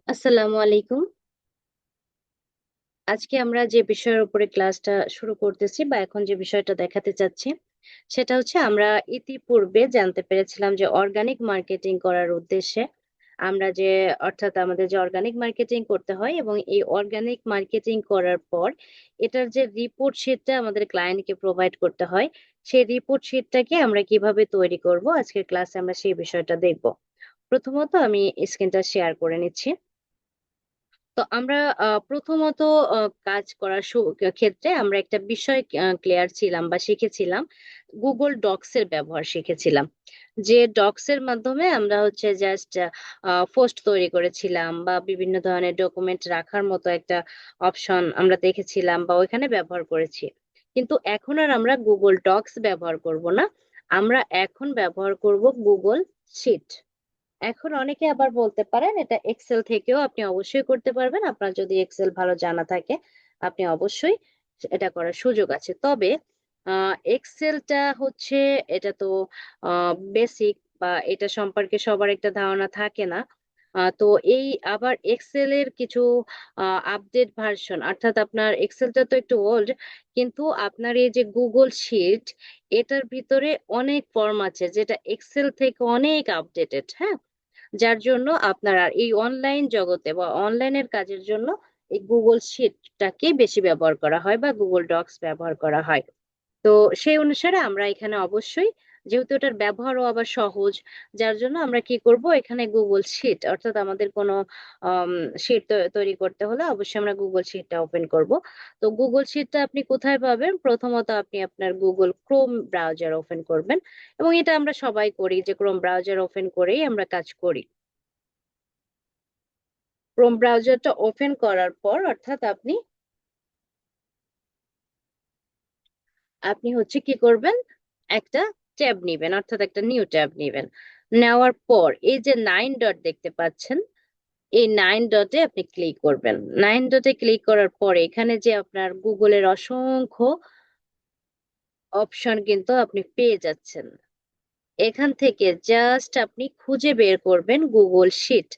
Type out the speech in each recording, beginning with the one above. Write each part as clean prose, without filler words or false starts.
আসসালামু আলাইকুম। আজকে আমরা যে বিষয়ের উপরে ক্লাসটা শুরু করতেছি বা এখন যে বিষয়টা দেখাতে চাচ্ছি, সেটা হচ্ছে আমরা ইতিপূর্বে জানতে পেরেছিলাম যে অর্গানিক মার্কেটিং করার উদ্দেশ্যে আমরা যে অর্থাৎ আমাদের যে অর্গানিক মার্কেটিং করতে হয় এবং এই অর্গানিক মার্কেটিং করার পর এটার যে রিপোর্ট শিটটা আমাদের ক্লায়েন্টকে প্রোভাইড করতে হয়, সেই রিপোর্ট শিটটাকে আমরা কিভাবে তৈরি করব আজকের ক্লাসে আমরা সেই বিষয়টা দেখব। প্রথমত আমি স্ক্রিনটা শেয়ার করে নিচ্ছি। তো আমরা প্রথমত আ কাজ করার ক্ষেত্রে আমরা একটা বিষয় ক্লিয়ার ছিলাম বা শিখেছিলাম। Google Docs এর ব্যবহার শিখেছিলাম। যে ডক্স এর মাধ্যমে আমরা হচ্ছে জাস্ট পোস্ট তৈরি করেছিলাম বা বিভিন্ন ধরনের ডকুমেন্ট রাখার মতো একটা অপশন আমরা দেখেছিলাম বা ওইখানে ব্যবহার করেছি। কিন্তু এখন আর আমরা Google Docs ব্যবহার করব না। আমরা এখন ব্যবহার করব Google Sheet। এখন অনেকে আবার বলতে পারেন এটা এক্সেল থেকেও আপনি অবশ্যই করতে পারবেন। আপনার যদি এক্সেল ভালো জানা থাকে, আপনি অবশ্যই এটা করার সুযোগ আছে। তবে আ এক্সেলটা হচ্ছে এটা তো আ বেসিক বা এটা সম্পর্কে সবার একটা ধারণা থাকে না। তো এই আবার এক্সেল এর কিছু আ আপডেট ভার্সন অর্থাৎ আপনার এক্সেলটা তো একটু ওল্ড কিন্তু আপনার এই যে Google শিট এটার ভিতরে অনেক ফর্ম আছে যেটা এক্সেল থেকে অনেক আপডেটেড, হ্যাঁ? যার জন্য আপনার আর এই অনলাইন জগতে বা অনলাইনের কাজের জন্য এই Google শিটটাকেই বেশি ব্যবহার করা হয় বা Google ডক্স ব্যবহার করা হয়। তো সেই অনুসারে আমরা এখানে অবশ্যই যেহেতু এটার ব্যবহারও আবার সহজ, যার জন্য আমরা কি করব এখানে Google শিট অর্থাৎ আমাদের কোনো আম শিট তৈরি করতে হলে অবশ্যই আমরা Google শিটটা ওপেন করব। তো Google শিটটা আপনি কোথায় পাবেন? প্রথমত আপনি আপনার Google Chrome ব্রাউজার ওপেন করবেন এবং এটা আমরা সবাই করি যে Chrome ব্রাউজার ওপেন করেই আমরা কাজ করি। Chrome ব্রাউজারটা ওপেন করার পর অর্থাৎ আপনি হচ্ছে কি করবেন? একটা ট্যাব নিবেন অর্থাৎ একটা নিউ ট্যাব নিবেন। নেওয়ার পর এই যে 9 ডট দেখতে পাচ্ছেন, এই 9 ডটে আপনি ক্লিক করবেন। 9 ডটে ক্লিক করার পরে এখানে যে আপনার Google এর অসংখ্য অপশন কিন্তু আপনি পেয়ে যাচ্ছেন। এখান থেকে জাস্ট আপনি খুঁজে বের করবেন Google শিট।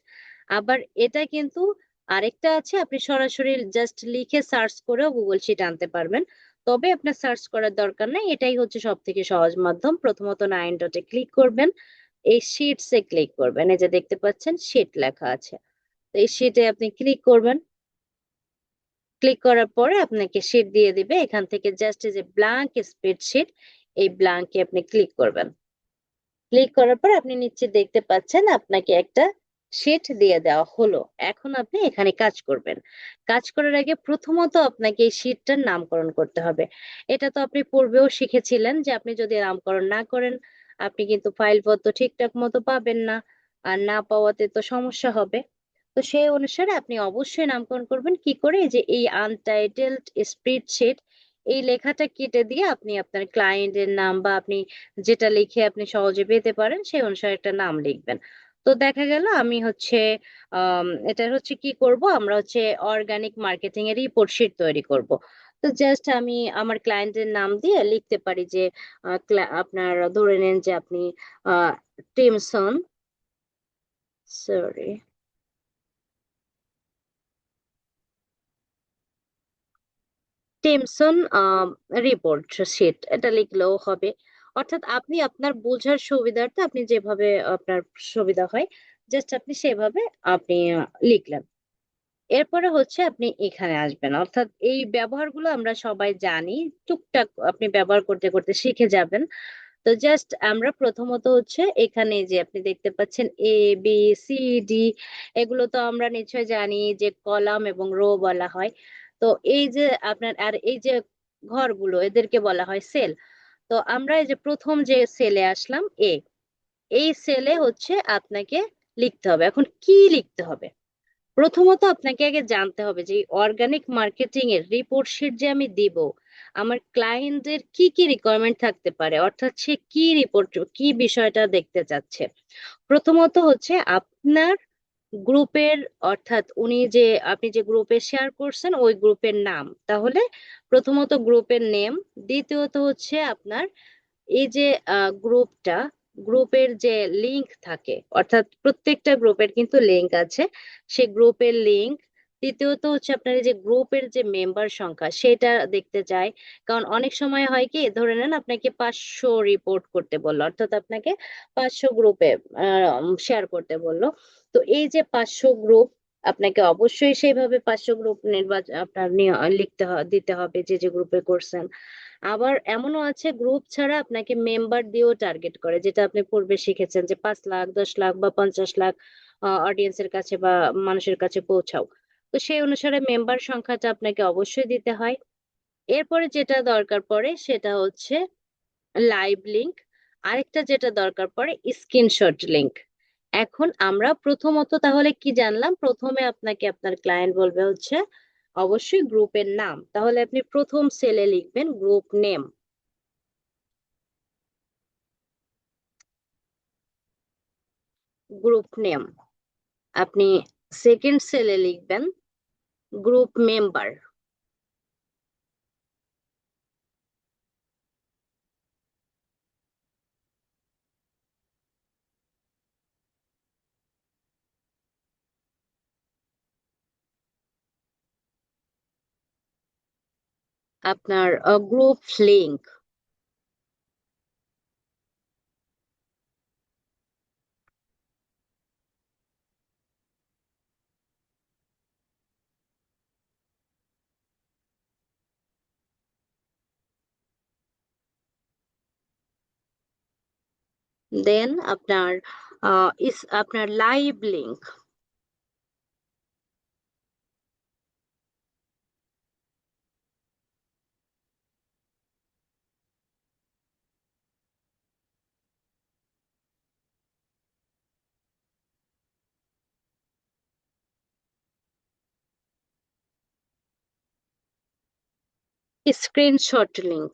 আবার এটা কিন্তু আরেকটা আছে আপনি সরাসরি জাস্ট লিখে সার্চ করেও Google শিট আনতে পারবেন। তবে আপনার সার্চ করার দরকার নাই। এটাই হচ্ছে সবথেকে সহজ মাধ্যম। প্রথমত 9 ডটে ক্লিক করবেন। এই শিটস এ ক্লিক করবেন। এই যে দেখতে পাচ্ছেন শিট লেখা আছে। তো এই শিটে আপনি ক্লিক করবেন। ক্লিক করার পরে আপনাকে শিট দিয়ে দিবে। এখান থেকে জাস্ট এই যে ব্ল্যাংক স্প্রেডশিট এই ব্ল্যাংক এ আপনি ক্লিক করবেন। ক্লিক করার পর আপনি নিচে দেখতে পাচ্ছেন আপনাকে একটা শিট দিয়ে দেওয়া হলো। এখন আপনি এখানে কাজ করবেন। কাজ করার আগে প্রথমত আপনাকে এই শিটটার নামকরণ করতে হবে। এটা তো আপনি পূর্বেও শিখেছিলেন যে আপনি যদি নামকরণ না করেন, আপনি কিন্তু ফাইলপত্র ঠিকঠাক মতো পাবেন না। আর না পাওয়াতে তো সমস্যা হবে। তো সেই অনুসারে আপনি অবশ্যই নামকরণ করবেন কি করে? এই যে এই আনটাইটেলড স্প্রেডশিট এই লেখাটা কেটে দিয়ে আপনি আপনার ক্লায়েন্টের নাম বা আপনি যেটা লিখে আপনি সহজে পেতে পারেন সেই অনুসারে একটা নাম লিখবেন। তো দেখা গেল আমি হচ্ছে এটার হচ্ছে কি করব আমরা হচ্ছে অর্গানিক মার্কেটিং এর রিপোর্ট শিট তৈরি করব। তো জাস্ট আমি আমার ক্লায়েন্টের নাম দিয়ে লিখতে পারি যে আপনার ধরে নেন যে আপনি আ Timson sorry Timson report sheet এটা লিখলেও হবে। অর্থাৎ আপনি আপনার বোঝার সুবিধার্থে আপনি যেভাবে আপনার সুবিধা হয় জাস্ট আপনি সেভাবে আপনি লিখলেন। এরপরে হচ্ছে আপনি এখানে আসবেন। অর্থাৎ এই ব্যবহারগুলো আমরা সবাই জানি। টুকটাক আপনি ব্যবহার করতে, করতে শিখে যাবেন। তো জাস্ট আমরা প্রথমত হচ্ছে এখানে যে আপনি দেখতে পাচ্ছেন A, B, C, D এগুলো তো আমরা নিশ্চয়ই জানি যে কলাম এবং রো বলা হয়। তো এই যে আপনার আর এই যে ঘরগুলো এদেরকে বলা হয় সেল। তো আমরা এই যে ১ম যে সেলে আসলাম A, এই সেলে হচ্ছে আপনাকে লিখতে হবে। এখন কি লিখতে হবে? প্রথমত আপনাকে আগে জানতে হবে যে এই অর্গানিক মার্কেটিং এর রিপোর্ট শিট যে আমি দিব, আমার ক্লায়েন্টদের কি, কি রিকোয়ারমেন্ট থাকতে পারে? অর্থাৎ সে কি রিপোর্ট কি বিষয়টা দেখতে চাচ্ছে? প্রথমত হচ্ছে আপনার গ্রুপের অর্থাৎ আপনি যে গ্রুপে শেয়ার করছেন ওই গ্রুপের নাম। তাহলে প্রথমত গ্রুপের নেম, দ্বিতীয়ত হচ্ছে আপনার এই যে গ্রুপটা, গ্রুপের যে লিংক থাকে, অর্থাৎ প্রত্যেকটা গ্রুপের কিন্তু লিংক আছে, সেই গ্রুপের লিংক। দ্বিতীয়ত হচ্ছে আপনার এই যে গ্রুপের যে মেম্বার সংখ্যা সেটা দেখতে চাই। কারণ অনেক সময় হয় কি, ধরে নেন আপনাকে 500 রিপোর্ট করতে বললো, অর্থাৎ আপনাকে 500 গ্রুপে শেয়ার করতে বললো। তো এই যে 500 গ্রুপ, আপনাকে অবশ্যই সেইভাবে 500 গ্রুপ নির্বাচন আপনার দিতে হবে যে যে গ্রুপে করছেন। আবার এমনও আছে গ্রুপ ছাড়া আপনাকে মেম্বার দিয়েও টার্গেট করে, যেটা আপনি পূর্বে শিখেছেন যে 5 লাখ, 10 লাখ বা 50 লাখ অডিয়েন্সের কাছে বা মানুষের কাছে পৌঁছাও। তো সেই অনুসারে মেম্বার সংখ্যাটা আপনাকে অবশ্যই দিতে হয়। এরপরে যেটা দরকার পড়ে সেটা হচ্ছে লাইভ লিংক। আরেকটা যেটা দরকার পড়ে স্ক্রিনশট লিংক। এখন আমরা প্রথমত তাহলে কি জানলাম, প্রথমে আপনাকে আপনার ক্লায়েন্ট বলবে হচ্ছে অবশ্যই গ্রুপের নাম, তাহলে আপনি প্রথম সেলে লিখবেন গ্রুপ নেম, গ্রুপ নেম। আপনি সেকেন্ড সেলে লিখবেন গ্রুপ মেম্বার। আপনার গ্রুপ লিংক। দেন আপনার আপনার লাইভ লিংক। Screenshot link.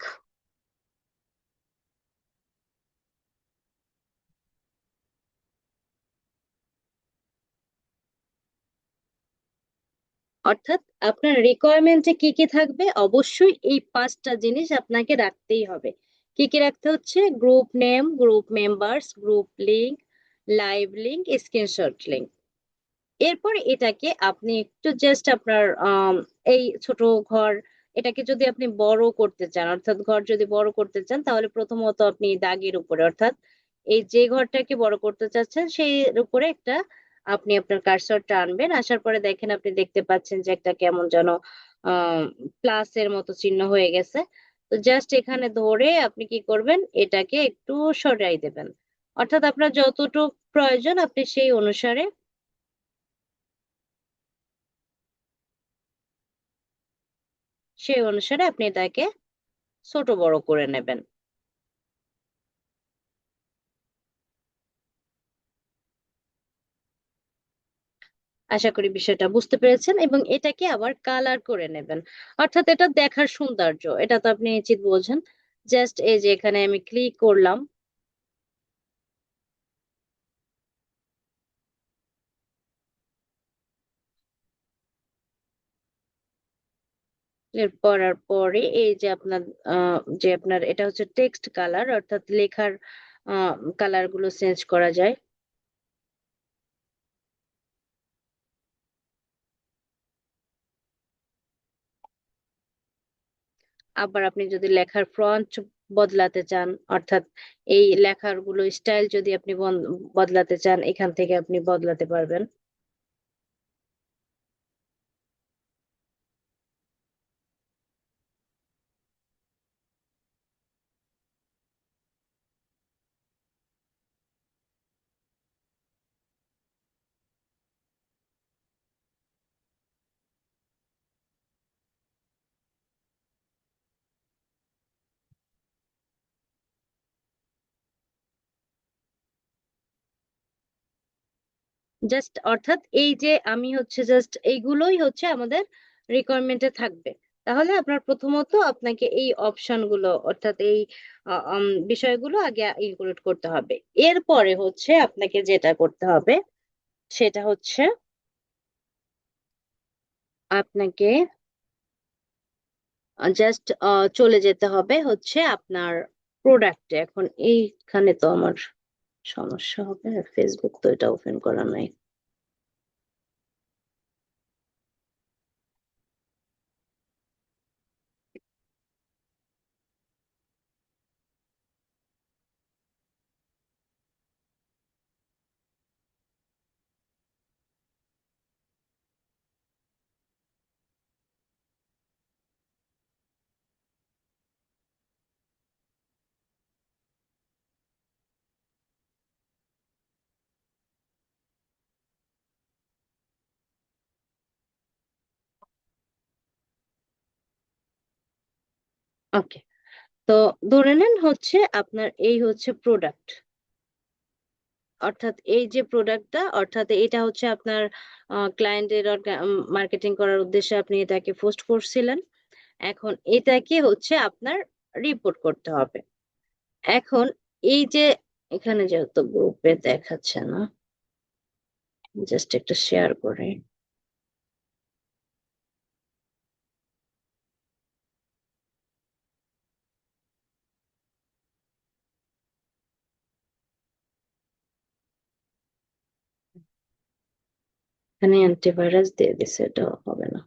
অর্থাৎ আপনার রিকোয়ারমেন্টে কি কি থাকবে, অবশ্যই এই 5টা জিনিস আপনাকে রাখতেই হবে। কি কি রাখতে হচ্ছে? Group name, group members, group link, live link, screenshot link. এরপর এটাকে আপনি একটু জাস্ট আপনার এই ছোট ঘর, এটাকে যদি আপনি বড় করতে চান, অর্থাৎ ঘর যদি বড় করতে চান, তাহলে প্রথমত আপনি দাগের উপরে, অর্থাৎ এই যে ঘরটাকে বড় করতে চাচ্ছেন সেই উপরে একটা আপনি আপনার কার্সরটা আনবেন। আসার পরে দেখেন, আপনি দেখতে পাচ্ছেন যে একটা কেমন যেন প্লাসের মতো চিহ্ন হয়ে গেছে। তো জাস্ট এখানে ধরে আপনি কি করবেন, এটাকে একটু সরাই দেবেন। অর্থাৎ আপনার যতটুকু প্রয়োজন আপনি সেই অনুসারে আপনি এটাকে ছোট বড় করে নেবেন। আশা করি বিষয়টা বুঝতে পেরেছেন, এবং এটাকে আবার কালার করে নেবেন। অর্থাৎ এটা দেখার সৌন্দর্য, এটা তো আপনি নিশ্চিত বোঝেন। জাস্ট এই যে এখানে আমি ক্লিক করলাম, এর করার পরে এই যে আপনার যে আপনার এটা হচ্ছে টেক্সট কালার, অর্থাৎ লেখার কালার গুলো চেঞ্জ করা যায়। আবার আপনি যদি লেখার ফন্ট বদলাতে চান, অর্থাৎ এই লেখার গুলো স্টাইল যদি আপনি বদলাতে চান, এখান থেকে আপনি বদলাতে পারবেন। জাস্ট অর্থাৎ এই যে আমি হচ্ছে জাস্ট এইগুলোই হচ্ছে আমাদের রিকোয়ারমেন্টে থাকবে। তাহলে আপনার প্রথমত আপনাকে এই অপশন গুলো, অর্থাৎ এই বিষয়গুলো আগে ইনক্লুড করতে হবে। এরপরে হচ্ছে আপনাকে যেটা করতে হবে সেটা হচ্ছে আপনাকে জাস্ট চলে যেতে হবে হচ্ছে আপনার প্রোডাক্টে। এখন এইখানে তো আমার সমস্যা হবে, ফেসবুক তো এটা ওপেন করা নাই। ওকে, তো ধরে নেন হচ্ছে আপনার এই হচ্ছে প্রোডাক্ট, অর্থাৎ এই যে প্রোডাক্টটা, অর্থাৎ এটা হচ্ছে আপনার ক্লায়েন্টের মার্কেটিং করার উদ্দেশ্যে আপনি এটাকে পোস্ট করছিলেন। এখন এটাকে হচ্ছে আপনার রিপোর্ট করতে হবে। এখন এই যে এখানে যেহেতু গ্রুপে দেখাচ্ছে না, জাস্ট একটা শেয়ার করে, এখানে অ্যান্টিভাইরাস দিয়ে দিছে, এটা হবে না।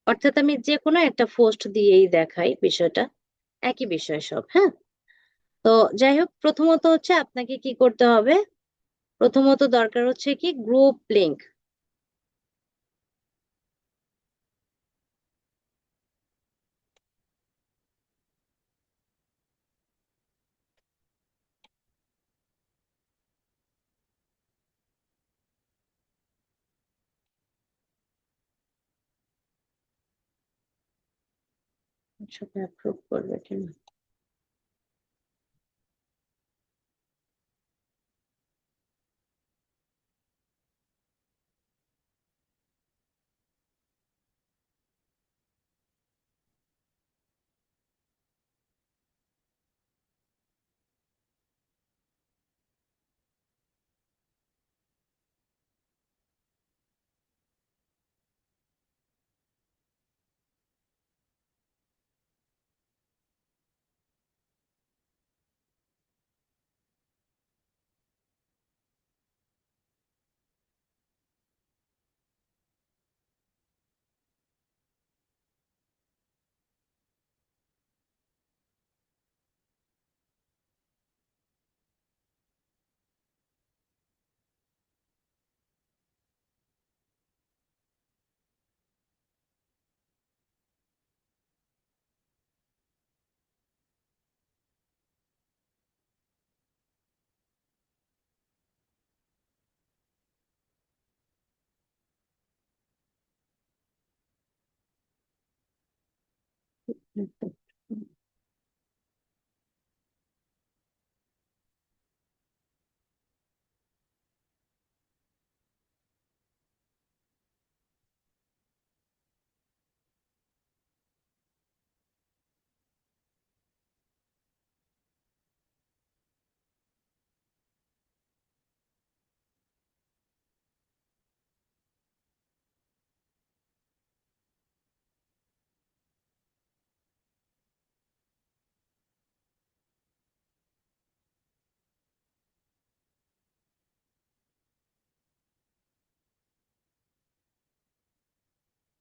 অর্থাৎ আমি যে কোনো একটা পোস্ট দিয়েই দেখাই বিষয়টা, একই বিষয় সব, হ্যাঁ। তো যাই হোক, প্রথমত হচ্ছে আপনাকে কি করতে হবে, প্রথমত দরকার হচ্ছে কি গ্রুপ লিংক। সবাই অ্যাপ্রুভ করবে কিনা।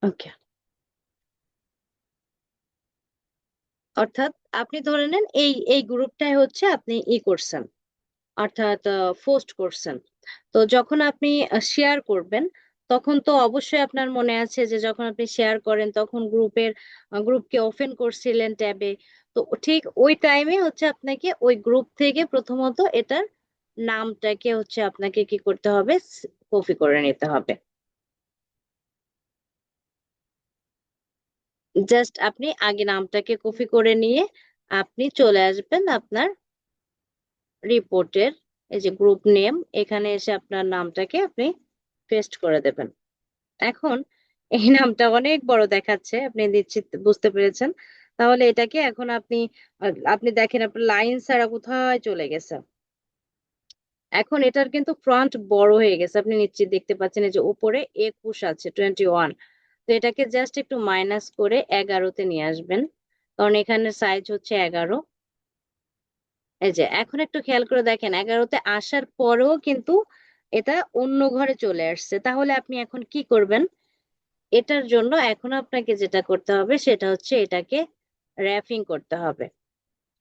ওকে, অর্থাৎ আপনি ধরে নেন এই এই গ্রুপটাই হচ্ছে আপনি ই করছেন, অর্থাৎ পোস্ট করছেন। তো যখন আপনি শেয়ার করবেন, তখন তো অবশ্যই আপনার মনে আছে যে যখন আপনি শেয়ার করেন তখন গ্রুপকে ওপেন করছিলেন ট্যাবে। তো ঠিক ওই টাইমে হচ্ছে আপনাকে ওই গ্রুপ থেকে প্রথমত এটার নামটাকে হচ্ছে আপনাকে কি করতে হবে, কপি করে নিতে হবে। জাস্ট আপনি আগে নামটাকে কপি করে নিয়ে আপনি চলে আসবেন আপনার রিপোর্টের এই যে গ্রুপ নেম, এখানে এসে আপনার নামটাকে আপনি পেস্ট করে দেবেন। এখন এই নামটা অনেক বড় দেখাচ্ছে, আপনি নিশ্চিত বুঝতে পেরেছেন। তাহলে এটাকে এখন আপনি দেখেন আপনার লাইন ছাড়া কোথায় চলে গেছে। এখন এটার কিন্তু ফ্রন্ট বড় হয়ে গেছে, আপনি নিশ্চিত দেখতে পাচ্ছেন এই যে উপরে 21 আছে, 21। তো এটাকে জাস্ট একটু মাইনাস করে 11-তে নিয়ে আসবেন, কারণ এখানে সাইজ হচ্ছে 11। এই যে এখন একটু খেয়াল করে দেখেন 11-তে আসার পরেও কিন্তু এটা অন্য ঘরে চলে আসছে। তাহলে আপনি এখন কি করবেন? এটার জন্য এখন আপনাকে যেটা করতে হবে সেটা হচ্ছে এটাকে র্যাপিং করতে হবে।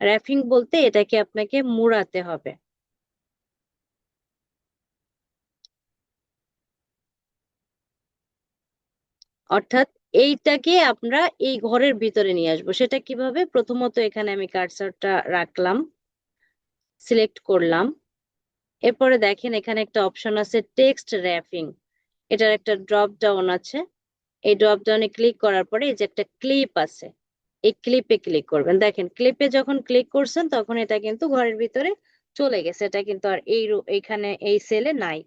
র্যাপিং বলতে এটাকে আপনাকে মুড়াতে হবে। অর্থাৎ এইটাকে আমরা এই ঘরের ভিতরে নিয়ে আসবো। সেটা কিভাবে? প্রথমত এখানে আমি কার্সরটা রাখলাম, সিলেক্ট করলাম। এরপরে দেখেন এখানে একটা অপশন আছে টেক্সট র্যাপিং। এটার একটা ড্রপ ডাউন আছে। এই ড্রপ ডাউনে ক্লিক করার পরে এই যে একটা ক্লিপ আছে, এই ক্লিপে ক্লিক করবেন। দেখেন ক্লিপে যখন ক্লিক করছেন তখন এটা কিন্তু ঘরের ভিতরে চলে গেছে, এটা কিন্তু আর এইখানে এই সেলে নাই।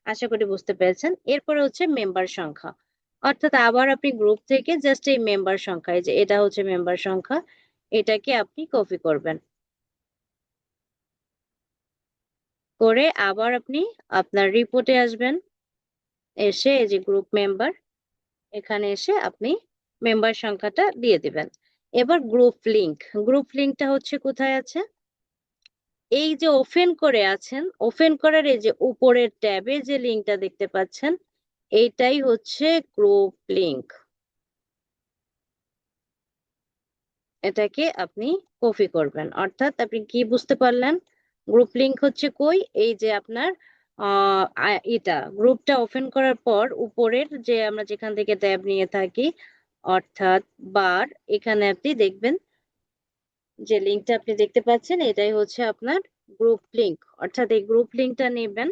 আশা করি বুঝতে পেরেছেন। এরপরে হচ্ছে মেম্বার সংখ্যা, অর্থাৎ আবার আপনি গ্রুপ থেকে জাস্ট এই মেম্বার সংখ্যা, এই যে এটা হচ্ছে মেম্বার সংখ্যা, এটাকে আপনি কপি করবেন। করে আবার আপনি আপনার রিপোর্টে আসবেন, এসে এই যে গ্রুপ মেম্বার, এখানে এসে আপনি মেম্বার সংখ্যাটা দিয়ে দিবেন। এবার গ্রুপ লিংকটা হচ্ছে কোথায় আছে? এই যে ওপেন করে আছেন, ওপেন করার এই যে উপরের ট্যাবে যে লিংকটা দেখতে পাচ্ছেন, এইটাই হচ্ছে গ্রুপ লিংক। এটাকে আপনি কপি করবেন। অর্থাৎ আপনি কি বুঝতে পারলেন? গ্রুপ লিংক হচ্ছে কই, এই যে আপনার এটা গ্রুপটা ওপেন করার পর উপরের যে আমরা যেখান থেকে ট্যাব নিয়ে থাকি, অর্থাৎ বার, এখানে আপনি দেখবেন যে লিংকটা আপনি দেখতে পাচ্ছেন এটাই হচ্ছে আপনার গ্রুপ লিংক। অর্থাৎ এই গ্রুপ লিংকটা নেবেন,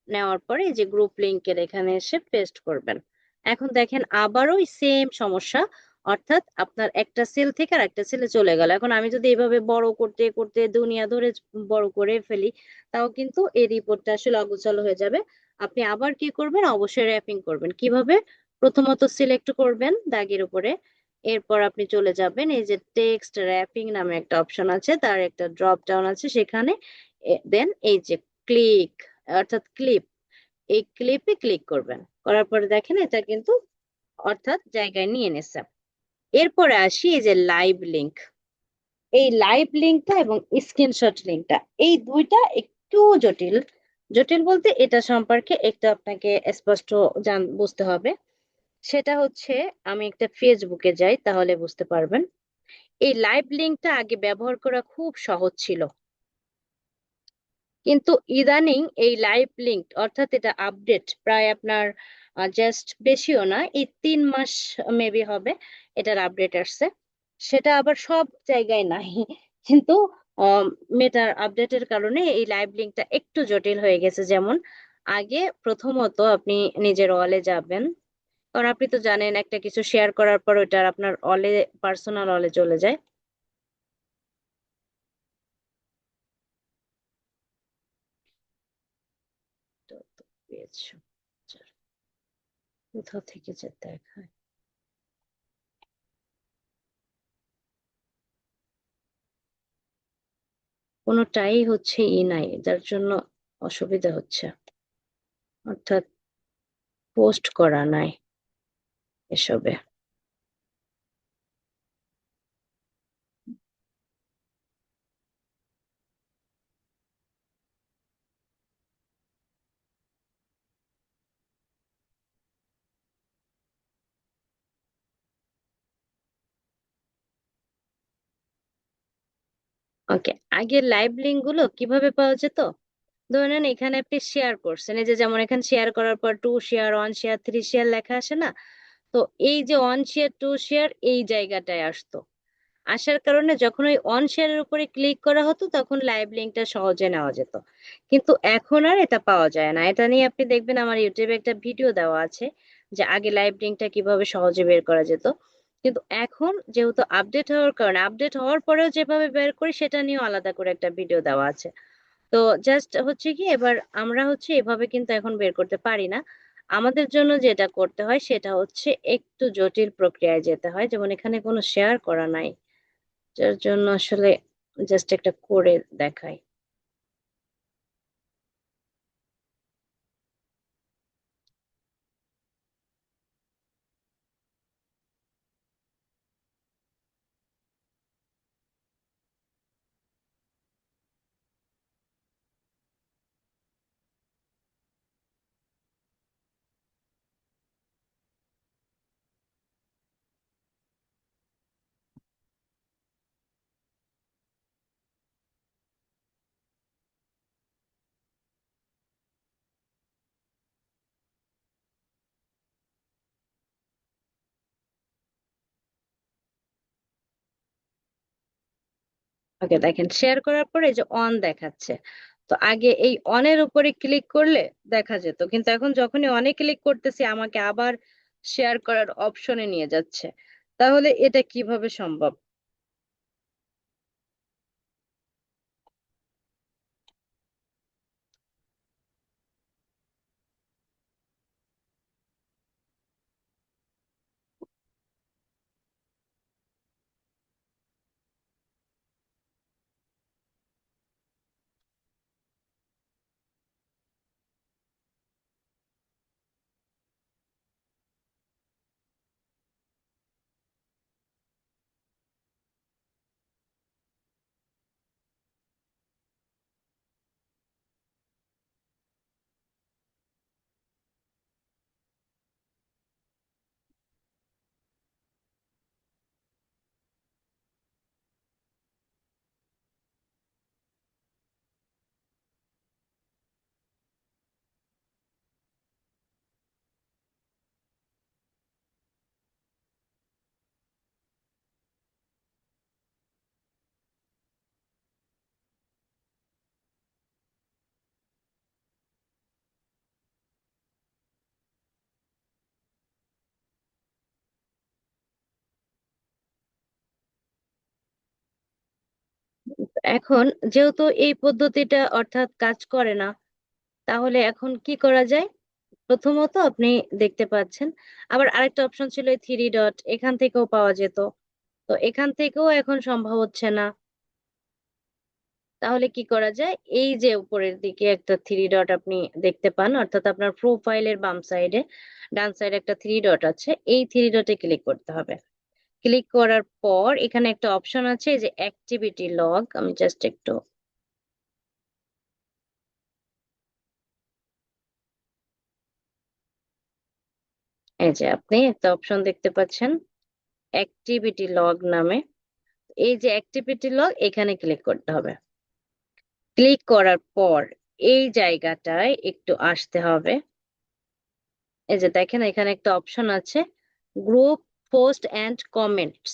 নেওয়ার পরে এই যে গ্রুপ লিংকের এখানে এসে পেস্ট করবেন। এখন দেখেন আবারও সেম সমস্যা, অর্থাৎ আপনার একটা সেল থেকে আর একটা সেলে চলে গেল। এখন আমি যদি এভাবে বড় করতে করতে দুনিয়া ধরে বড় করে ফেলি, তাও কিন্তু এই রিপোর্টটা আসলে অগোছালো হয়ে যাবে। আপনি আবার কি করবেন? অবশ্যই র্যাপিং করবেন। কিভাবে? প্রথমত সিলেক্ট করবেন দাগের উপরে, এরপর আপনি চলে যাবেন এই যে টেক্সট র্যাপিং নামে একটা অপশন আছে, তার একটা ড্রপ ডাউন আছে সেখানে, দেন এই যে ক্লিক অর্থাৎ ক্লিপ, এই ক্লিপে ক্লিক করবেন। করার পরে দেখেন এটা কিন্তু অর্থাৎ জায়গায় নিয়ে নিছে। এরপরে আসি এই যে লাইভ লিংক। এই লাইভ লিংকটা এবং স্ক্রিনশট লিংকটা, এই দুইটা একটু জটিল। জটিল বলতে এটা সম্পর্কে একটু আপনাকে স্পষ্ট বুঝতে হবে। সেটা হচ্ছে, আমি একটা ফেসবুকে যাই তাহলে বুঝতে পারবেন। এই লাইভ লিংকটা আগে ব্যবহার করা খুব সহজ ছিল, কিন্তু ইদানিং এই লাইভ লিঙ্ক অর্থাৎ এটা আপডেট প্রায় আপনার জাস্ট বেশিও না, এই 3 মাস মেবি হবে এটার আপডেট আসছে। সেটা আবার সব জায়গায় নাই কিন্তু মেটার আপডেটের কারণে এই লাইভ লিঙ্কটা একটু জটিল হয়ে গেছে। যেমন আগে প্রথমত আপনি নিজের ওয়ালে যাবেন, কারণ আপনি তো জানেন একটা কিছু শেয়ার করার পর ওটা আপনার অলে, পার্সোনাল অলে চলে যায়। তো তো পেয়েছো, কোথা থেকে যে দেখায় কোনোটাই হচ্ছে নাই, যার জন্য অসুবিধা হচ্ছে, অর্থাৎ পোস্ট করা নাই এসবে। ওকে, আগের লাইভ লিঙ্ক গুলো কিভাবে পাওয়া যেত? ধরে নেন এখানে আপনি শেয়ার করছেন। এই যে যেমন এখানে শেয়ার করার পর 2 শেয়ার, 1 শেয়ার, 3 শেয়ার লেখা আসে না? তো এই যে 1 শেয়ার, 2 শেয়ার এই জায়গাটায় আসতো। আসার কারণে যখন ওই অন শেয়ার এর উপরে ক্লিক করা হতো তখন লাইভ লিঙ্কটা সহজে নেওয়া যেত। কিন্তু এখন আর এটা পাওয়া যায় না। এটা নিয়ে আপনি দেখবেন আমার YouTube এ একটা ভিডিও দেওয়া আছে যে আগে লাইভ লিঙ্কটা কিভাবে সহজে বের করা যেত। কিন্তু এখন যেহেতু আপডেট হওয়ার কারণে আপডেট হওয়ার পরেও যেভাবে বের করি সেটা নিয়েও আলাদা করে একটা ভিডিও দেওয়া আছে। তো জাস্ট হচ্ছে কি এবার আমরা হচ্ছে এভাবে কিন্তু এখন বের করতে পারি না। আমাদের জন্য যেটা করতে হয় সেটা হচ্ছে একটু জটিল প্রক্রিয়ায় যেতে হয়। যেমন এখানে কোনো শেয়ার করা নাই। যার জন্য আসলে জাস্ট একটা করে দেখাই। ওকে দেখেন শেয়ার করার পরে এই যে অন দেখাচ্ছে। তো আগে এই অন এর উপরে ক্লিক করলে দেখা যেত। কিন্তু এখন যখনই অনে ক্লিক করতেছি আমাকে আবার শেয়ার করার অপশনে নিয়ে যাচ্ছে। তাহলে এটা কিভাবে সম্ভব? এখন যেহেতু এই পদ্ধতিটা অর্থাৎ কাজ করে না, তাহলে এখন কি করা যায়? প্রথমত আপনি দেখতে পাচ্ছেন আবার আরেকটা অপশন ছিল এই থ্রি ডট, এখান থেকেও পাওয়া যেত। তো এখান থেকেও এখন সম্ভব হচ্ছে না। তাহলে কি করা যায়? এই যে উপরের দিকে একটা থ্রি ডট আপনি দেখতে পান, অর্থাৎ আপনার প্রোফাইলের বাম সাইডে ডান সাইডে একটা থ্রি ডট আছে, এই থ্রি ডটে ক্লিক করতে হবে। ক্লিক করার পর এখানে একটা অপশন আছে এই যে অ্যাক্টিভিটি লগ, আমি জাস্ট একটু এই যে আপনি একটা অপশন দেখতে পাচ্ছেন অ্যাক্টিভিটি লগ নামে। এই যে অ্যাক্টিভিটি লগ এখানে ক্লিক করতে হবে। ক্লিক করার পর এই জায়গাটায় একটু আসতে হবে। এই যে দেখেন এখানে একটা অপশন আছে গ্রুপ পোস্ট এন্ড কমেন্টস,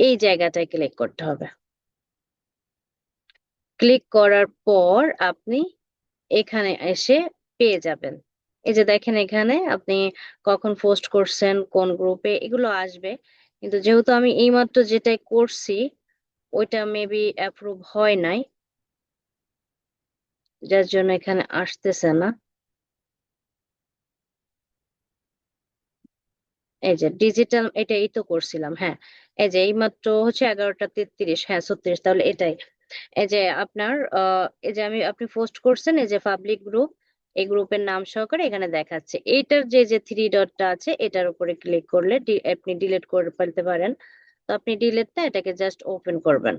এই জায়গাটায় ক্লিক করতে হবে। ক্লিক করার পর আপনি এখানে এসে পেয়ে যাবেন। এই যে দেখেন এখানে আপনি কখন পোস্ট করছেন, কোন গ্রুপে, এগুলো আসবে। কিন্তু যেহেতু আমি এইমাত্র যেটাই করছি ওইটা মেবি অ্যাপ্রুভ হয় নাই, যার জন্য এখানে আসতেছে না। এই যে ডিজিটাল এটা এই তো করছিলাম, হ্যাঁ। এই যে এইমাত্র হচ্ছে 11টা 33, হ্যাঁ 36, তাহলে এটাই। এই যে আপনার এই যে আপনি পোস্ট করছেন এই যে পাবলিক গ্রুপ, এই গ্রুপের নাম সহকারে এখানে দেখাচ্ছে। এইটার যে থ্রি ডটটা আছে এটার উপরে ক্লিক করলে আপনি ডিলিট করে ফেলতে পারেন। তো আপনি ডিলিট না, এটাকে জাস্ট ওপেন করবেন।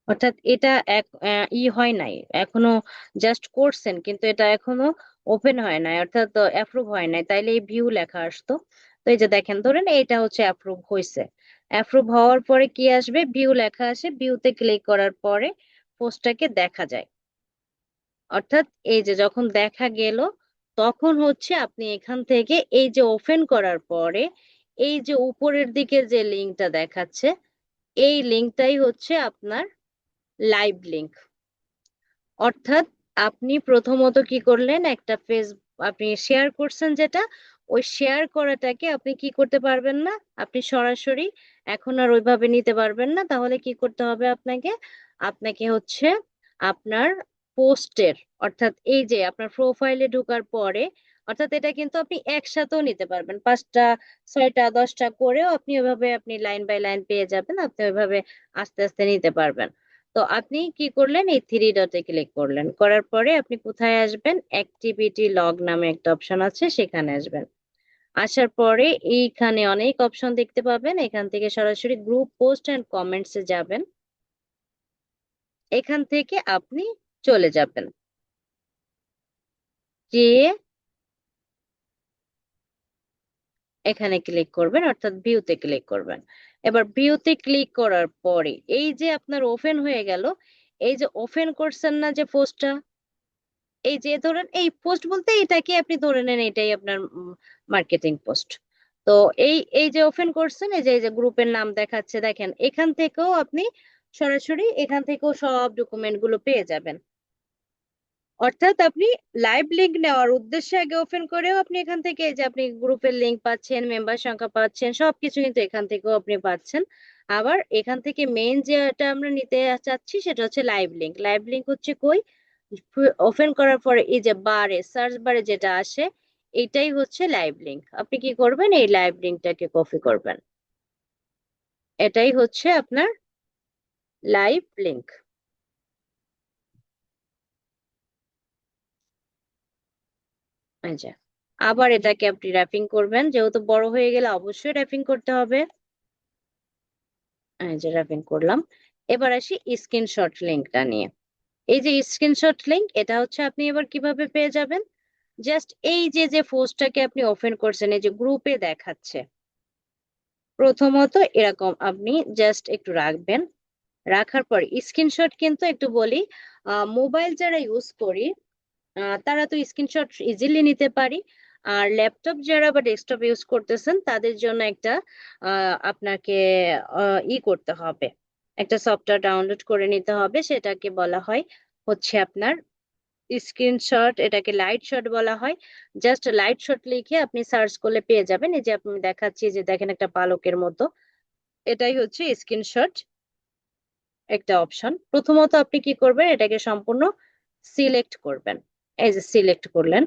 অর্থাৎ এটা হয় নাই এখনো, জাস্ট করছেন কিন্তু এটা এখনো ওপেন হয় নাই, অর্থাৎ অ্যাপ্রুভ হয় নাই, তাইলে এই ভিউ লেখা আসতো। তো এই যে দেখেন, ধরেন এটা হচ্ছে অ্যাপ্রুভ হয়েছে। অ্যাপ্রুভ হওয়ার পরে কি আসবে, ভিউ লেখা আসে, ভিউতে ক্লিক করার পরে পোস্টটাকে দেখা যায়। অর্থাৎ এই যে যখন দেখা গেল, তখন হচ্ছে আপনি এখান থেকে এই যে ওপেন করার পরে এই যে উপরের দিকে যে লিঙ্কটা দেখাচ্ছে, এই লিঙ্কটাই হচ্ছে আপনার লাইভ লিঙ্ক। অর্থাৎ আপনি প্রথমত কি করলেন, একটা আপনি শেয়ার করছেন যেটা, ওই শেয়ার করাটাকে আপনি কি করতে পারবেন না, আপনি সরাসরি এখন আর ওইভাবে নিতে পারবেন না। তাহলে কি করতে হবে আপনাকে, আপনাকে হচ্ছে আপনার পোস্টের, অর্থাৎ এই যে আপনার প্রোফাইলে ঢোকার পরে, অর্থাৎ এটা কিন্তু আপনি একসাথেও নিতে পারবেন, 5টা 6টা 10টা করেও আপনি ওইভাবে আপনি লাইন বাই লাইন পেয়ে যাবেন, আপনি ওইভাবে আস্তে আস্তে নিতে পারবেন। তো আপনি কি করলেন, এই থ্রি ডটে ক্লিক করলেন, করার পরে আপনি কোথায় আসবেন, অ্যাক্টিভিটি লগ নামে একটা অপশন আছে, সেখানে আসবেন। আসার পরে এইখানে অনেক অপশন দেখতে পাবেন, এখান থেকে সরাসরি গ্রুপ পোস্ট এন্ড কমেন্টস এ যাবেন। এখান থেকে আপনি চলে যাবেন, গিয়ে এখানে ক্লিক করবেন, অর্থাৎ ভিউতে ক্লিক করবেন। এবার ভিউতে ক্লিক করার পরে এই যে আপনার ওপেন হয়ে গেল, এই যে ওপেন করছেন না যে পোস্টটা, এই যে ধরেন এই পোস্ট বলতে এটাকে আপনি ধরে নেন এটাই আপনার মার্কেটিং পোস্ট। তো এই যে ওপেন করছেন, এই যে গ্রুপের নাম দেখাচ্ছে, দেখেন এখান থেকেও আপনি সরাসরি এখান থেকেও সব ডকুমেন্ট গুলো পেয়ে যাবেন। অর্থাৎ আপনি লাইভ লিংক নেওয়ার উদ্দেশ্যে আগে ওপেন করেও আপনি এখান থেকে এই যে আপনি গ্রুপের লিংক পাচ্ছেন, মেম্বার সংখ্যা পাচ্ছেন, সবকিছু কিন্তু এখান থেকেও আপনি পাচ্ছেন। আবার এখান থেকে মেইন যেটা আমরা নিতে চাচ্ছি সেটা হচ্ছে লাইভ লিংক। লাইভ লিংক হচ্ছে কই, ওপেন করার পরে এই যে বারে সার্চ বারে যেটা আসে, এটাই হচ্ছে লাইভ লিংক। আপনি কি করবেন, এই লাইভ লিংকটাকে কপি করবেন, এটাই হচ্ছে আপনার লাইভ লিংক। এই যে আবার এটাকে আপনি র্যাপিং করবেন, যেহেতু বড় হয়ে গেলে অবশ্যই র্যাপিং করতে হবে। এই যে র্যাপিং করলাম। এবার আসি স্ক্রিনশট লিংকটা নিয়ে। এই যে স্ক্রিনশট লিংক, এটা হচ্ছে আপনি এবার কিভাবে পেয়ে যাবেন, জাস্ট এই যে যে পোস্টটাকে আপনি ওপেন করছেন, এই যে গ্রুপে দেখাচ্ছে, প্রথমত এরকম আপনি জাস্ট একটু রাখবেন। রাখার পর স্ক্রিনশট কিন্তু একটু বলি, মোবাইল যারা ইউজ করি তারা তো স্ক্রিনশট ইজিলি নিতে পারি। আর ল্যাপটপ যারা বা ডেস্কটপ ইউজ করতেছেন তাদের জন্য একটা আপনাকে করতে হবে, একটা সফটওয়্যার ডাউনলোড করে নিতে হবে, সেটাকে বলা হয় হচ্ছে আপনার স্ক্রিনশট, এটাকে লাইট শট বলা হয়। জাস্ট লাইট শট লিখে আপনি সার্চ করলে পেয়ে যাবেন। এই যে আপনি দেখাচ্ছি, যে দেখেন একটা পালকের মতো, এটাই হচ্ছে স্ক্রিনশট একটা অপশন। প্রথমত আপনি কি করবেন, এটাকে সম্পূর্ণ সিলেক্ট করবেন। এই যে সিলেক্ট করলেন,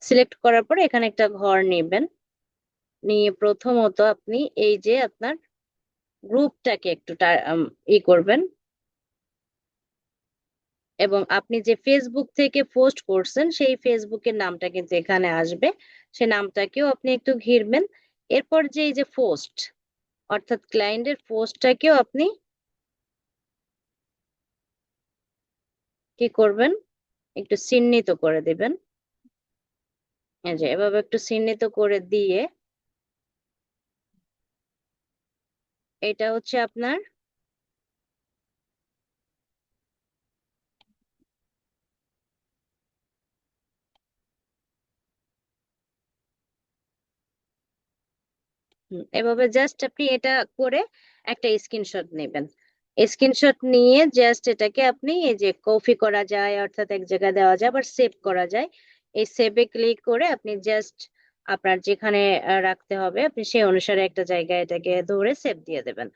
সিলেক্ট করার পরে এখানে একটা ঘর নেবেন, নিয়ে প্রথমত আপনি এই যে আপনার গ্রুপটাকে একটু করবেন, এবং আপনি যে ফেসবুক থেকে পোস্ট করছেন সেই ফেসবুকের নামটা কিন্তু এখানে আসবে, সেই নামটাকেও আপনি একটু ঘিরবেন। এরপর যে এই যে পোস্ট, অর্থাৎ ক্লায়েন্টের পোস্টটাকেও আপনি কি করবেন, একটু চিহ্নিত করে দিবেন। এই যে এভাবে একটু চিহ্নিত করে দিয়ে, এটা হচ্ছে আপনার এভাবে জাস্ট আপনি এটা করে একটা স্ক্রিনশট নেবেন। স্ক্রিনশট নিয়ে জাস্ট এটাকে আপনি এই যে কপি করা যায়, অর্থাৎ এক জায়গায় দেওয়া যায়, আবার সেভ করা যায়। এই সেভে ক্লিক করে আপনি জাস্ট আপনার যেখানে রাখতে হবে আপনি সেই অনুসারে একটা জায়গায় এটাকে ধরে সেভ দিয়ে দেবেন।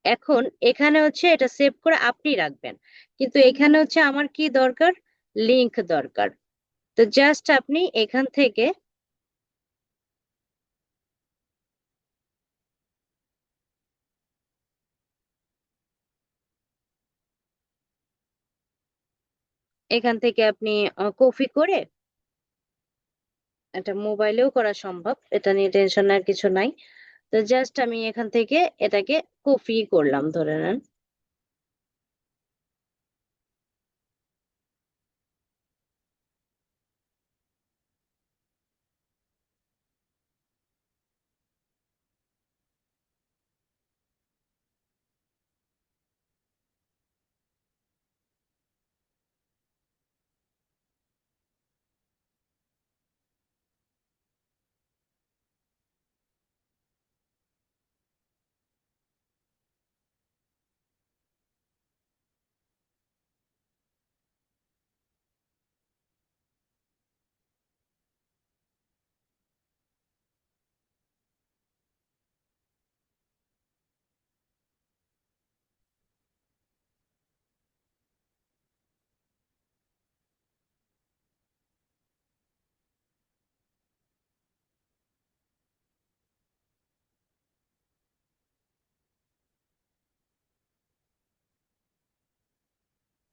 এখন এখানে হচ্ছে এটা সেভ করে আপনি রাখবেন, কিন্তু এখানে হচ্ছে আমার কি দরকার, লিংক দরকার। তো জাস্ট আপনি এখান থেকে আপনি কপি করে, এটা মোবাইলেও করা সম্ভব, এটা নিয়ে টেনশন আর কিছু নাই। তো জাস্ট আমি এখান থেকে এটাকে কপি করলাম, ধরে নেন।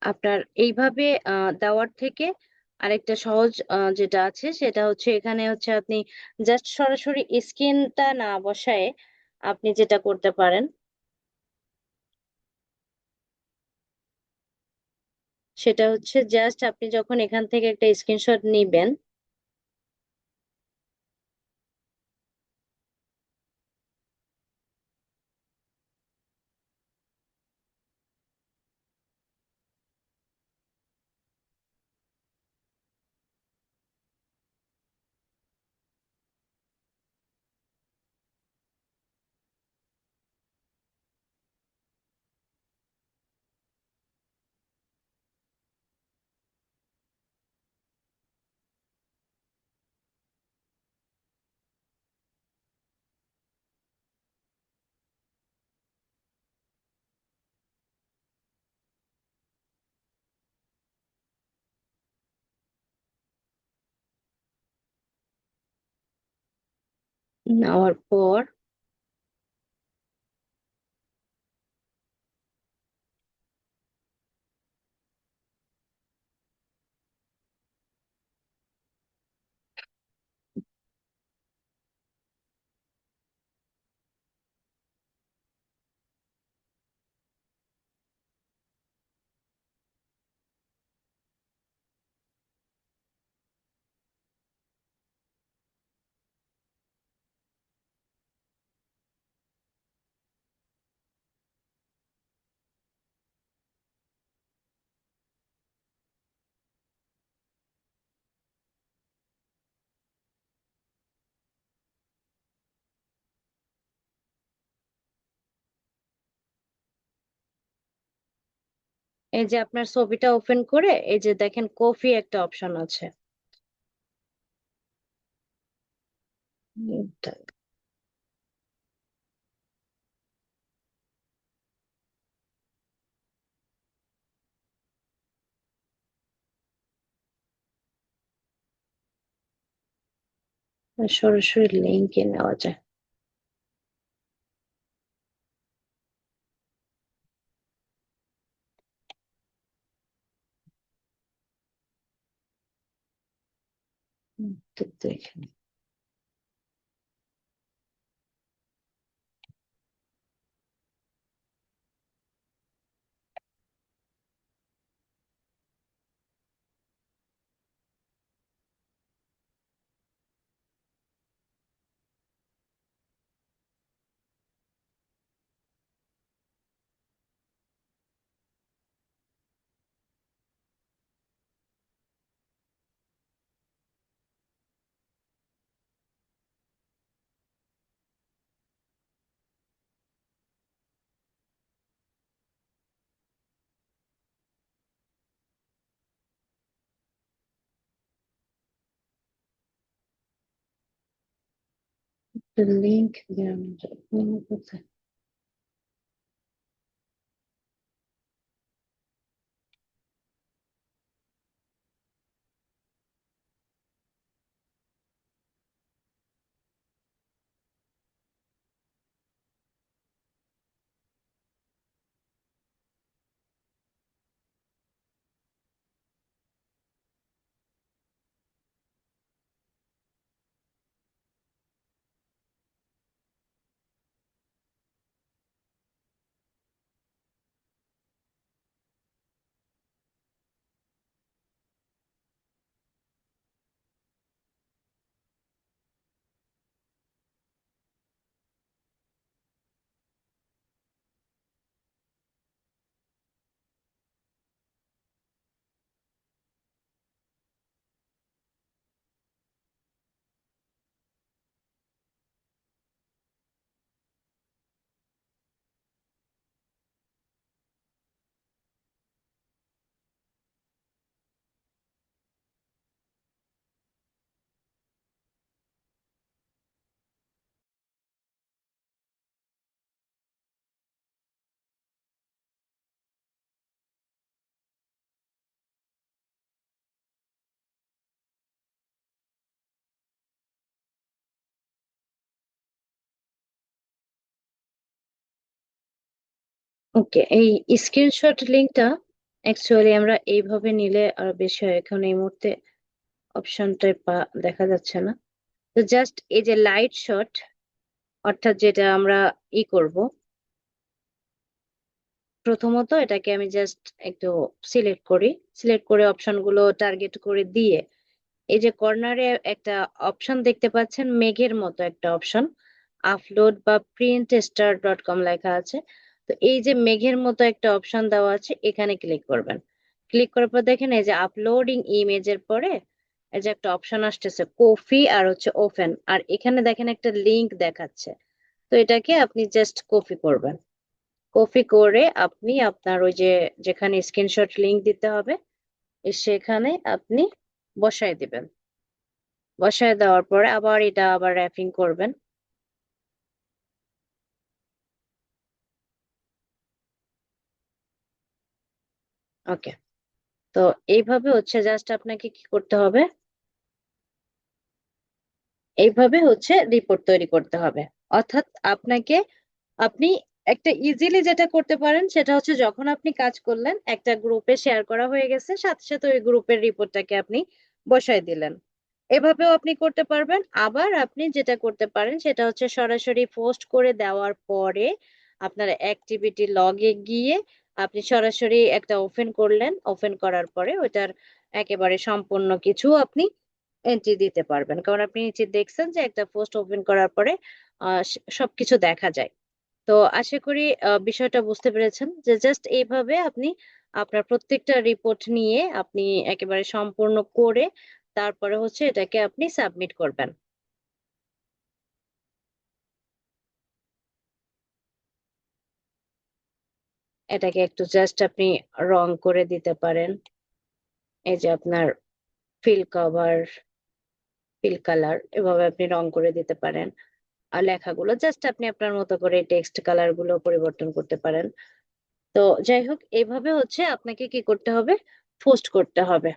আপনার এইভাবে দেওয়ার থেকে আরেকটা সহজ যেটা আছে সেটা হচ্ছে এখানে হচ্ছে আপনি জাস্ট সরাসরি স্ক্রিনটা না বসায় আপনি যেটা করতে পারেন সেটা হচ্ছে জাস্ট আপনি যখন এখান থেকে একটা স্ক্রিনশট নিবেন, নেওয়ার পর এই যে আপনার ছবিটা ওপেন করে এই যে দেখেন কফি একটা অপশন আছে। এটা সরাসরি লিঙ্কে নেওয়া যায়। তো দেখেন লিঙ্ক দেওয়া যায় কোথায়? ওকে, এই স্ক্রিনশট লিঙ্কটা অ্যাকচুয়ালি আমরা এইভাবে নিলে আরো বেশি হয়, এখন এই মুহূর্তে অপশনটাই দেখা যাচ্ছে না। তো জাস্ট এই যে লাইট শট, অর্থাৎ যেটা আমরা করব, প্রথমত এটাকে আমি জাস্ট একটু সিলেক্ট করি। সিলেক্ট করে অপশন গুলো টার্গেট করে দিয়ে এই যে কর্নারে একটা অপশন দেখতে পাচ্ছেন, মেঘের মতো একটা অপশন, আপলোড বা প্রিন্ট স্টার ডট কম লেখা আছে। তো এই যে মেঘের মতো একটা অপশন দেওয়া আছে, এখানে ক্লিক করবেন। ক্লিক করার পর দেখেন এই যে আপলোডিং ইমেজের পরে এই যে একটা অপশন আসতেছে কপি আর হচ্ছে ওপেন, আর এখানে দেখেন একটা লিংক দেখাচ্ছে। তো এটাকে আপনি জাস্ট কপি করবেন। কপি করে আপনি আপনার ওই যে যেখানে স্ক্রিনশট লিংক দিতে হবে সেখানে আপনি বসায় দিবেন। বসায় দেওয়ার পরে আবার এটা আবার র্যাপিং করবেন। ওকে, তো এইভাবে হচ্ছে জাস্ট আপনাকে কি করতে হবে, এইভাবে হচ্ছে রিপোর্ট তৈরি করতে হবে। অর্থাৎ আপনাকে, আপনি একটা ইজিলি যেটা করতে পারেন সেটা হচ্ছে যখন আপনি কাজ করলেন একটা গ্রুপে শেয়ার করা হয়ে গেছে, সাথে সাথে ওই গ্রুপের রিপোর্টটাকে আপনি বসায় দিলেন। এভাবেও আপনি করতে পারবেন। আবার আপনি যেটা করতে পারেন সেটা হচ্ছে সরাসরি পোস্ট করে দেওয়ার পরে আপনার অ্যাক্টিভিটি লগে গিয়ে আপনি সরাসরি একটা ওপেন করলেন। ওপেন করার পরে ওইটার একেবারে সম্পূর্ণ কিছু আপনি এন্ট্রি দিতে পারবেন। কারণ আপনি নিচে দেখছেন যে একটা পোস্ট ওপেন করার পরে সবকিছু দেখা যায়। তো আশা করি বিষয়টা বুঝতে পেরেছেন যে জাস্ট এইভাবে আপনি আপনার প্রত্যেকটা রিপোর্ট নিয়ে আপনি একেবারে সম্পূর্ণ করে তারপরে হচ্ছে এটাকে আপনি সাবমিট করবেন। এটাকে একটু জাস্ট আপনি রং করে দিতে পারেন। এই যে আপনার ফিল কভার, ফিল কালার এভাবে আপনি রং করে দিতে পারেন। আর লেখাগুলো জাস্ট আপনি আপনার মতো করে টেক্সট কালার গুলো পরিবর্তন করতে পারেন। তো যাই হোক, এভাবে হচ্ছে আপনাকে কি করতে হবে, পোস্ট করতে হবে।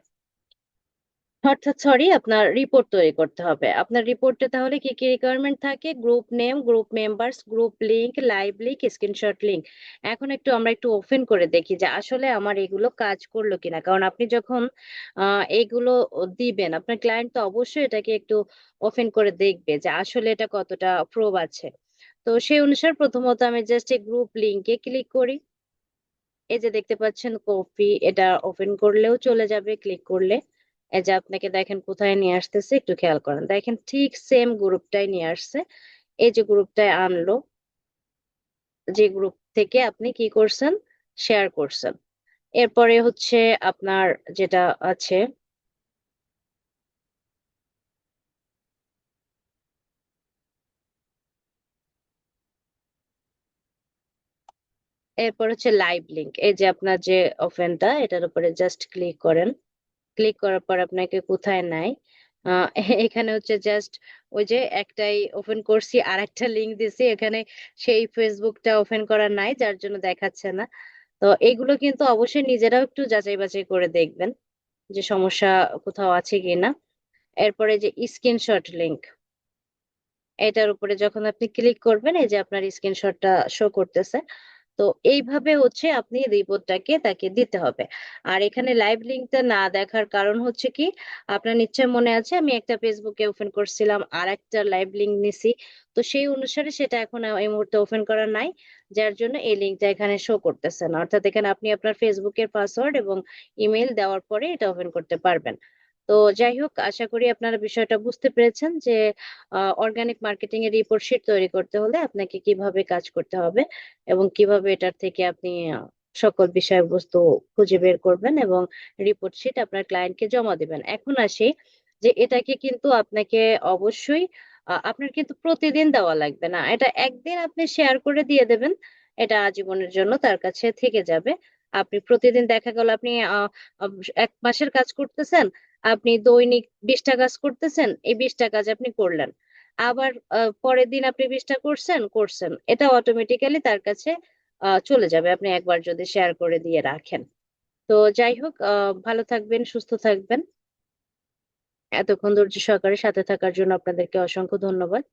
অর্থাৎ সরি, আপনার রিপোর্ট তৈরি করতে হবে। আপনার রিপোর্টে তাহলে কি কি রিকোয়ারমেন্ট থাকে? Group name, group members, group link, live link, screenshot link. এখন আমরা একটু ওপেন করে দেখি যে আসলে আমার এগুলো কাজ করলো কিনা। কারণ আপনি যখন এগুলো দিবেন, আপনার ক্লায়েন্ট তো অবশ্যই এটাকে একটু ওপেন করে দেখবে যে আসলে এটা কতটা প্রোব আছে। তো সেই অনুসারে প্রথমত আমি জাস্ট এই গ্রুপ লিংকে ক্লিক করি। এই যে দেখতে পাচ্ছেন কপি, এটা ওপেন করলেও চলে যাবে ক্লিক করলে। এই যে আপনাকে দেখেন কোথায় নিয়ে আসতেছে, একটু খেয়াল করেন। দেখেন ঠিক সেম গ্রুপটাই নিয়ে আসছে। এই যে গ্রুপটায় আনলো, যে গ্রুপ থেকে আপনি কি করছেন, শেয়ার করছেন। এরপরে হচ্ছে আপনার যেটা আছে, এরপর হচ্ছে লাইভ লিংক। এই যে আপনার যে ওপেনটা, এটার উপরে জাস্ট ক্লিক করেন। ক্লিক করার পর আপনাকে কোথায় নেয়, আহ এখানে হচ্ছে জাস্ট ওই যে একটাই ওপেন করছি আর একটা লিঙ্ক দিছি, এখানে সেই ফেসবুকটা ওপেন করা নাই যার জন্য দেখাচ্ছে না। তো এগুলো কিন্তু অবশ্যই নিজেরাও একটু যাচাই বাছাই করে দেখবেন যে সমস্যা কোথাও আছে কিনা। এরপরে যে স্ক্রিনশট লিংক, এটার উপরে যখন আপনি ক্লিক করবেন এই যে আপনার স্ক্রিনশটটা শো করতেছে। তো এইভাবে হচ্ছে আপনি রিপোর্টটাকে তাকে দিতে হবে। আর এখানে লাইভ লিঙ্কটা না দেখার কারণ হচ্ছে কি, আপনার নিশ্চয় মনে আছে আমি একটা ফেসবুকে ওপেন করছিলাম আর একটা লাইভ লিঙ্ক নিছি। তো সেই অনুসারে সেটা এখন এই মুহূর্তে ওপেন করা নাই, যার জন্য এই লিঙ্কটা এখানে শো করতেছে না। অর্থাৎ এখানে আপনি আপনার ফেসবুকের পাসওয়ার্ড এবং ইমেল দেওয়ার পরে এটা ওপেন করতে পারবেন। তো যাই হোক, আশা করি আপনারা বিষয়টা বুঝতে পেরেছেন যে অর্গানিক মার্কেটিং এর রিপোর্ট শিট তৈরি করতে হলে আপনাকে কিভাবে কাজ করতে হবে এবং কিভাবে এটার থেকে আপনি সকল বিষয়বস্তু খুঁজে বের করবেন এবং রিপোর্ট শিট আপনার ক্লায়েন্টকে জমা দিবেন। এখন আসি যে এটাকে কিন্তু আপনাকে অবশ্যই আপনার কিন্তু প্রতিদিন দেওয়া লাগবে না। এটা একদিন আপনি শেয়ার করে দিয়ে দেবেন, এটা আজীবনের জন্য তার কাছে থেকে যাবে। আপনি প্রতিদিন দেখা গেল আপনি আহ আহ, 1 মাসের কাজ করতেছেন, আপনি দৈনিক 20টা কাজ করতেছেন, এই 20টা কাজ আপনি করলেন। আবার পরের দিন আপনি 20টা করছেন, এটা অটোমেটিক্যালি তার কাছে চলে যাবে আপনি একবার যদি শেয়ার করে দিয়ে রাখেন। তো যাই হোক, ভালো থাকবেন, সুস্থ থাকবেন। এতক্ষণ ধৈর্য সহকারে সাথে থাকার জন্য আপনাদেরকে অসংখ্য ধন্যবাদ।